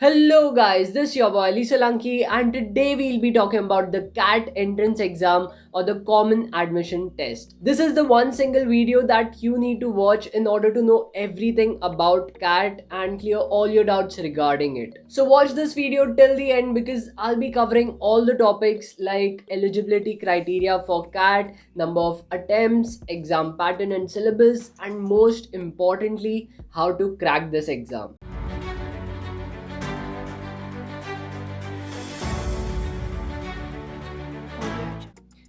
Hello guys, this is your boy Ali Solanki and today we'll be talking about the CAT entrance exam or the common admission test. This is the one single video that you need to watch in order to know everything about CAT and clear all your doubts regarding it. So watch this video till the end because I'll be covering all the topics like eligibility criteria for CAT, number of attempts, exam pattern and syllabus, and most importantly, how to crack this exam.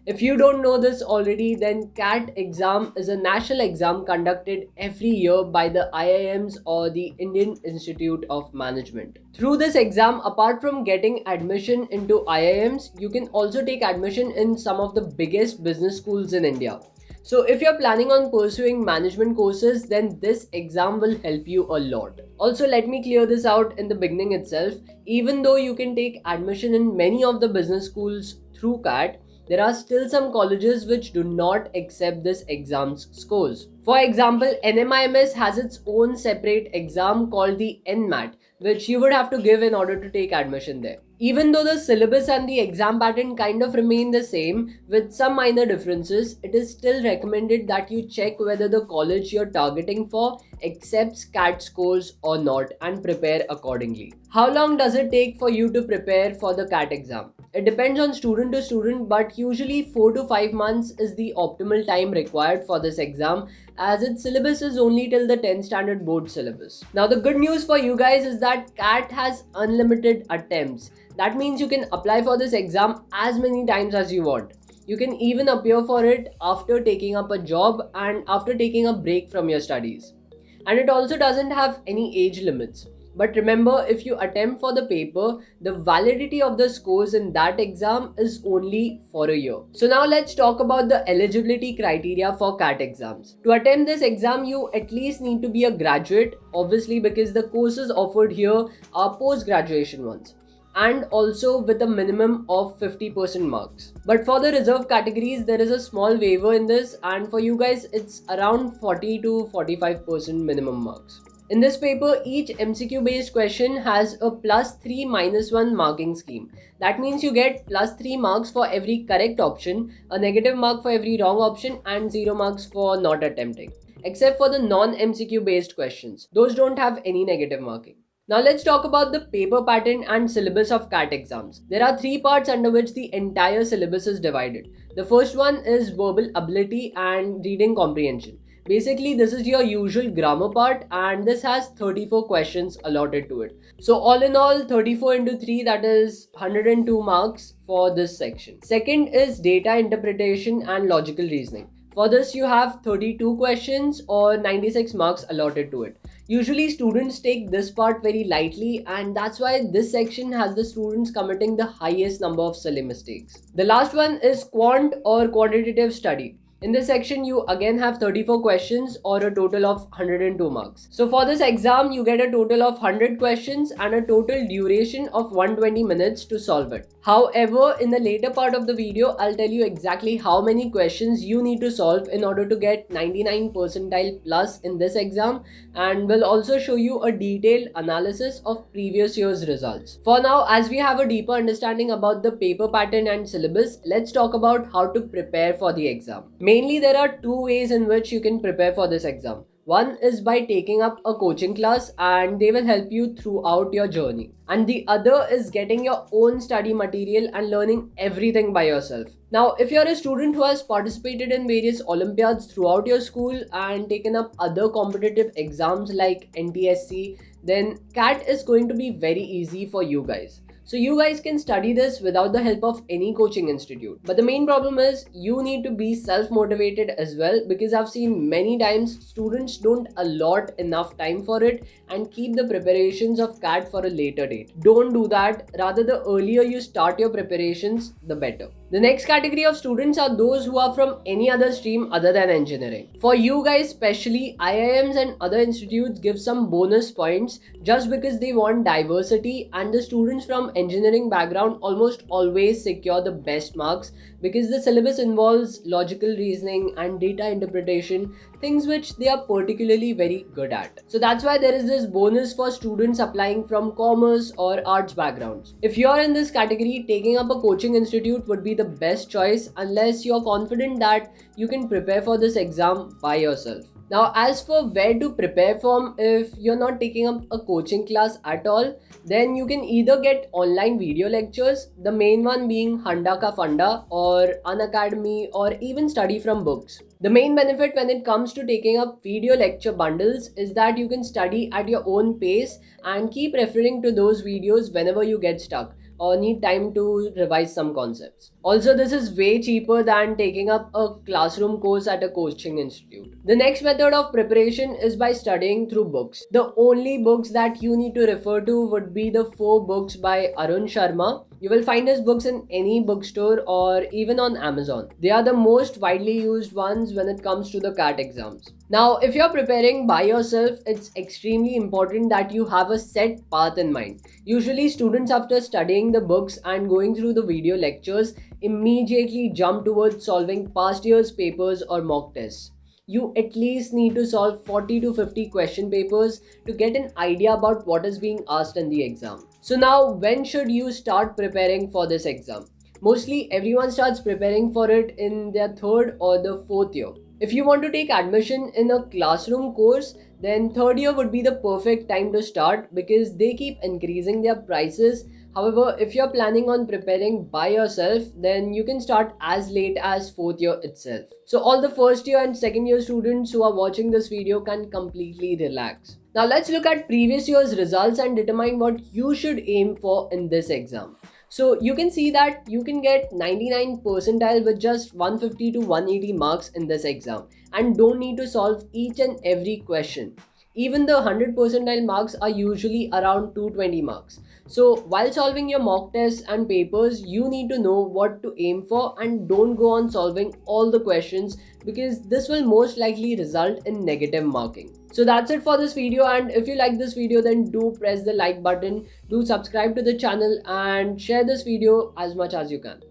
If you don't know this already, then CAT exam is a national exam conducted every year by the IIMs or the Indian Institute of Management. Through this exam, apart from getting admission into IIMs, you can also take admission in some of the biggest business schools in India. So if you're planning on pursuing management courses, then this exam will help you a lot. Also, let me clear this out in the beginning itself. Even though you can take admission in many of the business schools through CAT, there are still some colleges which do not accept this exam's scores. For example, NMIMS has its own separate exam called the NMAT, which you would have to give in order to take admission there. Even though the syllabus and the exam pattern kind of remain the same with some minor differences, it is still recommended that you check whether the college you're targeting for accepts CAT scores or not and prepare accordingly. How long does it take for you to prepare for the CAT exam? It depends on student to student, but usually 4 to 5 months is the optimal time required for this exam as its syllabus is only till the 10th standard board syllabus. Now the good news for you guys is that CAT has unlimited attempts. That means you can apply for this exam as many times as you want. You can even appear for it after taking up a job and after taking a break from your studies. And it also doesn't have any age limits. But remember, if you attempt for the paper, the validity of the scores in that exam is only for a year. So now let's talk about the eligibility criteria for CAT exams. To attempt this exam, you at least need to be a graduate, obviously because the courses offered here are post-graduation ones, and also with a minimum of 50% marks. But for the reserve categories, there is a small waiver in this, and for you guys, it's around 40 to 45% minimum marks. In this paper, each MCQ based question has a plus 3 minus 1 marking scheme. That means you get plus 3 marks for every correct option, a negative mark for every wrong option, and 0 marks for not attempting. Except for the non MCQ based questions, those don't have any negative marking. Now let's talk about the paper pattern and syllabus of CAT exams. There are three parts under which the entire syllabus is divided. The first one is verbal ability and reading comprehension. Basically, this is your usual grammar part and this has 34 questions allotted to it. So all in all, 34 into 3, that is 102 marks for this section. Second is data interpretation and logical reasoning. For this, you have 32 questions or 96 marks allotted to it. Usually students take this part very lightly and that's why this section has the students committing the highest number of silly mistakes. The last one is quant or quantitative study. In this section, you again have 34 questions or a total of 102 marks. So for this exam, you get a total of 100 questions and a total duration of 120 minutes to solve it. However, in the later part of the video, I'll tell you exactly how many questions you need to solve in order to get 99 percentile plus in this exam, and will also show you a detailed analysis of previous year's results. For now, as we have a deeper understanding about the paper pattern and syllabus, let's talk about how to prepare for the exam. Mainly, there are two ways in which you can prepare for this exam. One is by taking up a coaching class and they will help you throughout your journey. And the other is getting your own study material and learning everything by yourself. Now, if you're a student who has participated in various Olympiads throughout your school and taken up other competitive exams like NTSC, then CAT is going to be very easy for you guys. So you guys can study this without the help of any coaching institute. But the main problem is you need to be self-motivated as well, because I've seen many times students don't allot enough time for it and keep the preparations of CAT for a later date. Don't do that. Rather, the earlier you start your preparations, the better. The next category of students are those who are from any other stream other than engineering. For you guys especially, IIMs and other institutes give some bonus points just because they want diversity, and the students from engineering background almost always secure the best marks because the syllabus involves logical reasoning and data interpretation. things which they are particularly very good at. So that's why there is this bonus for students applying from commerce or arts backgrounds. If you're in this category, taking up a coaching institute would be the best choice unless you're confident that you can prepare for this exam by yourself. Now, as for where to prepare from, if you're not taking up a coaching class at all, then you can either get online video lectures, the main one being Handa Ka Funda or Unacademy, or even study from books. The main benefit when it comes to taking up video lecture bundles is that you can study at your own pace and keep referring to those videos whenever you get stuck or need time to revise some concepts. Also, this is way cheaper than taking up a classroom course at a coaching institute. The next method of preparation is by studying through books. The only books that you need to refer to would be the 4 books by Arun Sharma. You will find his books in any bookstore or even on Amazon. They are the most widely used ones when it comes to the CAT exams. Now, if you're preparing by yourself, it's extremely important that you have a set path in mind. Usually, students, after studying the books and going through the video lectures, immediately jump towards solving past year's papers or mock tests. You at least need to solve 40 to 50 question papers to get an idea about what is being asked in the exam. So now, when should you start preparing for this exam? Mostly everyone starts preparing for it in their 3rd or the 4th year. If you want to take admission in a classroom course, then 3rd year would be the perfect time to start because they keep increasing their prices. However, if you're planning on preparing by yourself, then you can start as late as 4th year itself. So all the 1st year and 2nd year students who are watching this video can completely relax. Now let's look at previous year's results and determine what you should aim for in this exam. So you can see that you can get 99 percentile with just 150 to 180 marks in this exam and don't need to solve each and every question. Even the 100 percentile marks are usually around 220 marks. So while solving your mock tests and papers, you need to know what to aim for and don't go on solving all the questions because this will most likely result in negative marking. So that's it for this video, and if you like this video then do press the like button, do subscribe to the channel and share this video as much as you can.